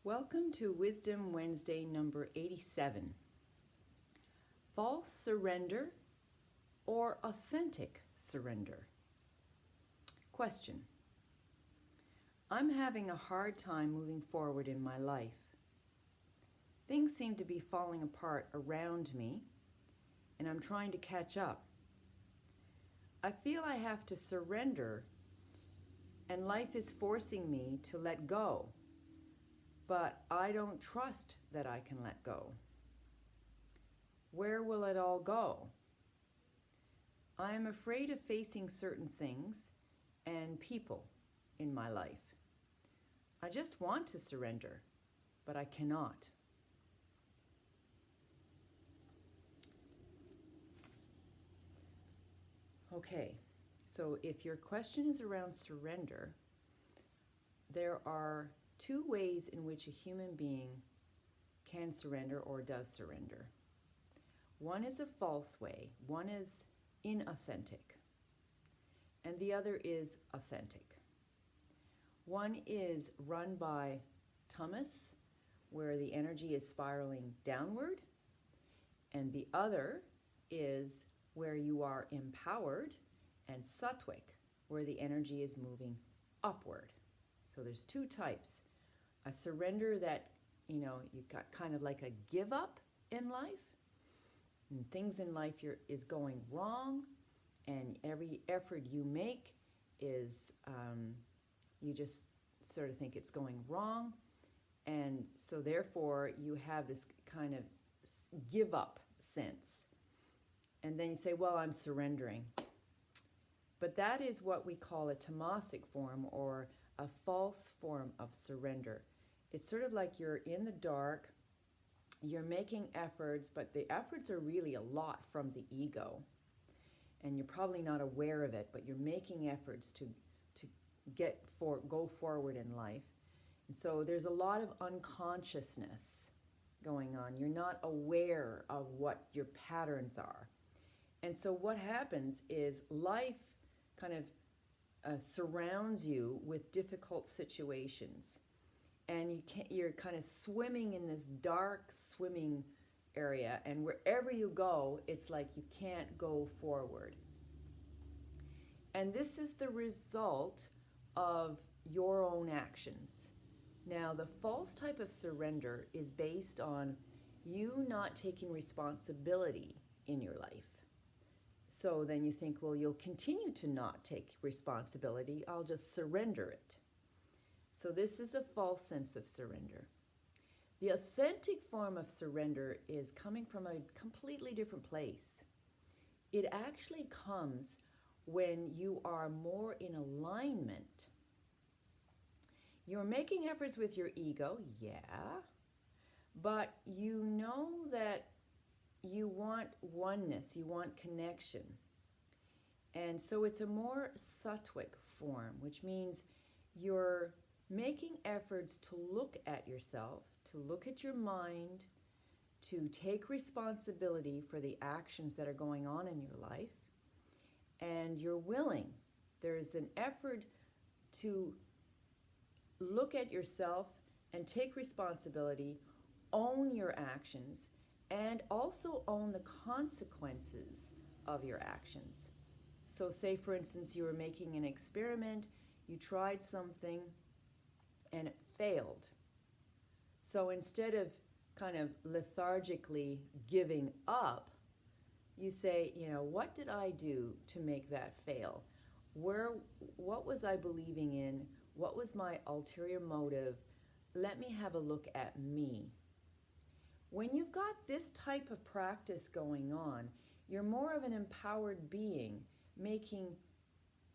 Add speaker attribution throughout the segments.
Speaker 1: Welcome to Wisdom Wednesday number 87. False surrender or authentic surrender? Question. I'm having a hard time moving forward in my life. Things seem to be falling apart around me, and I'm trying to catch up. I feel I have to surrender, and life is forcing me to let go. But I don't trust that I can let go. Where will it all go? I am afraid of facing certain things and people in my life. I just want to surrender, but I cannot. Okay, so if your question is around surrender, there are two ways in which a human being can surrender or does surrender. One is a false way, one is inauthentic, and the other is authentic. One is run by tamas, where the energy is spiraling downward, and the other is where you are empowered, and sattvic, where the energy is moving upward. So there's two types. A surrender that, you got kind of like a give up in life, and things in life is going wrong, and every effort you make is, you just sort of think it's going wrong, and so therefore you have this kind of give up sense. And then you say, well, I'm surrendering. But that is what we call a tamasic form, or a false form of surrender. It's sort of like you're in the dark, you're making efforts, but the efforts are really a lot from the ego. And you're probably not aware of it, but you're making efforts to go forward in life. And so there's a lot of unconsciousness going on. You're not aware of what your patterns are. And so what happens is life kind of surrounds you with difficult situations, and you're kind of swimming in this dark swimming area, and wherever you go, it's like you can't go forward. And this is the result of your own actions. Now, the false type of surrender is based on you not taking responsibility in your life. So then you think, well, you'll continue to not take responsibility. I'll just surrender it. So this is a false sense of surrender. The authentic form of surrender is coming from a completely different place. It actually comes when you are more in alignment. You're making efforts with your ego, yeah, but you know that you want oneness, you want connection. And so it's a more sattvic form, which means you're making efforts to look at yourself, to look at your mind, to take responsibility for the actions that are going on in your life. And you're willing. There's an effort to look at yourself and take responsibility, own your actions, and also own the consequences of your actions. So say, for instance, you were making an experiment, you tried something, and it failed. So instead of kind of lethargically giving up, you say, what did I do to make that fail? What was I believing in? What was my ulterior motive? Let me have a look at me. When you've got this type of practice going on, you're more of an empowered being, making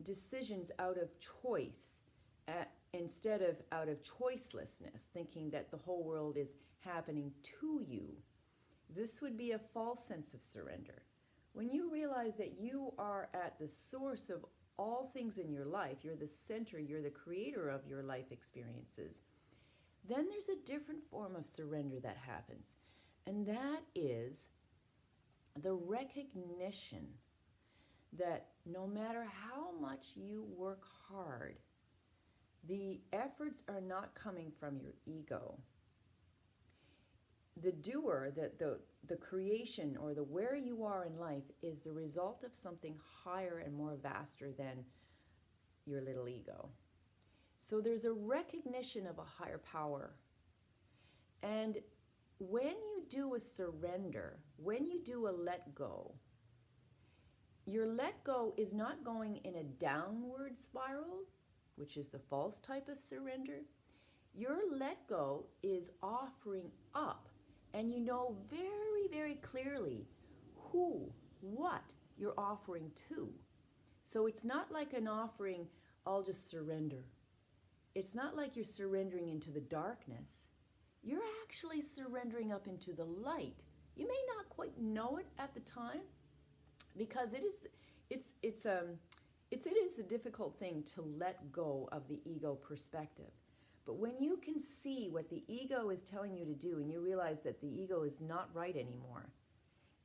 Speaker 1: decisions out of choice instead of out of choicelessness, thinking that the whole world is happening to you. This would be a false sense of surrender. When you realize that you are at the source of all things in your life, you're the center, you're the creator of your life experiences, then there's a different form of surrender that happens. And that is the recognition that no matter how much you work hard, the efforts are not coming from your ego. the doer, the creation, or the where you are in life is the result of something higher and more vaster than your little ego. So there's a recognition of a higher power. And when you do a surrender, when you do a let go, your let go is not going in a downward spiral, which is the false type of surrender. Your let go is offering up, and you know very, very clearly who, what you're offering to. So it's not like an offering, I'll just surrender. It's not like you're surrendering into the darkness. You're actually surrendering up into the light. You may not quite know it at the time, because it is a difficult thing to let go of the ego perspective. But when you can see what the ego is telling you to do, and you realize that the ego is not right anymore,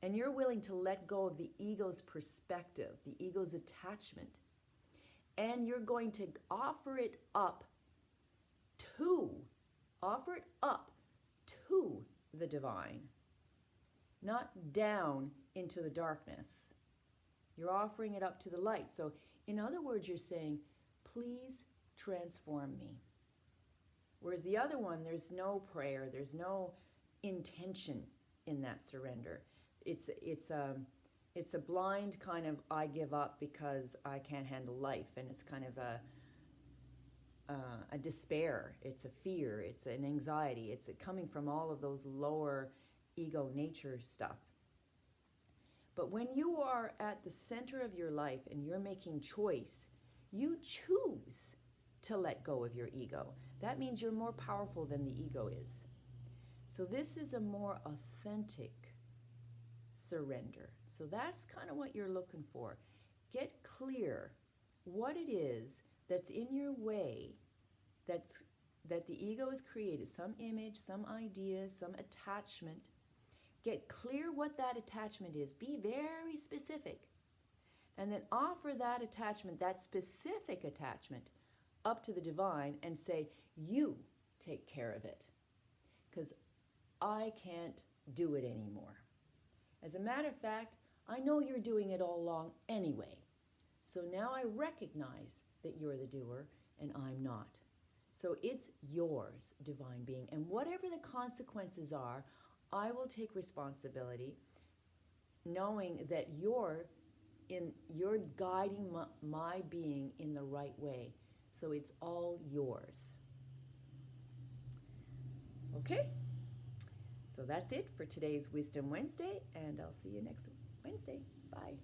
Speaker 1: and you're willing to let go of the ego's perspective, the ego's attachment, and you're going to offer it up to the divine, not down into the darkness. You're offering it up to the light. So in other words, you're saying, please transform me. Whereas the other one, there's no prayer, there's no intention in that surrender. It's a blind kind of, I give up because I can't handle life, and it's kind of a despair, it's a fear, it's an anxiety, it's coming from all of those lower ego nature stuff. But when you are at the center of your life and you're making choice, you choose to let go of your ego. That means you're more powerful than the ego is. So this is a more authentic surrender. So that's kind of what you're looking for. Get clear what it is that's in your way, that the ego has created, some image, some idea, some attachment. Get clear what that attachment is. Be very specific. And then offer that attachment, that specific attachment, up to the divine and say, you take care of it, because I can't do it anymore. As a matter of fact, I know you're doing it all along anyway. So now I recognize that you're the doer and I'm not. So it's yours, divine being. And whatever the consequences are, I will take responsibility, knowing that you're guiding my being in the right way. So it's all yours. Okay? So that's it for today's Wisdom Wednesday, and I'll see you next Wednesday. Bye.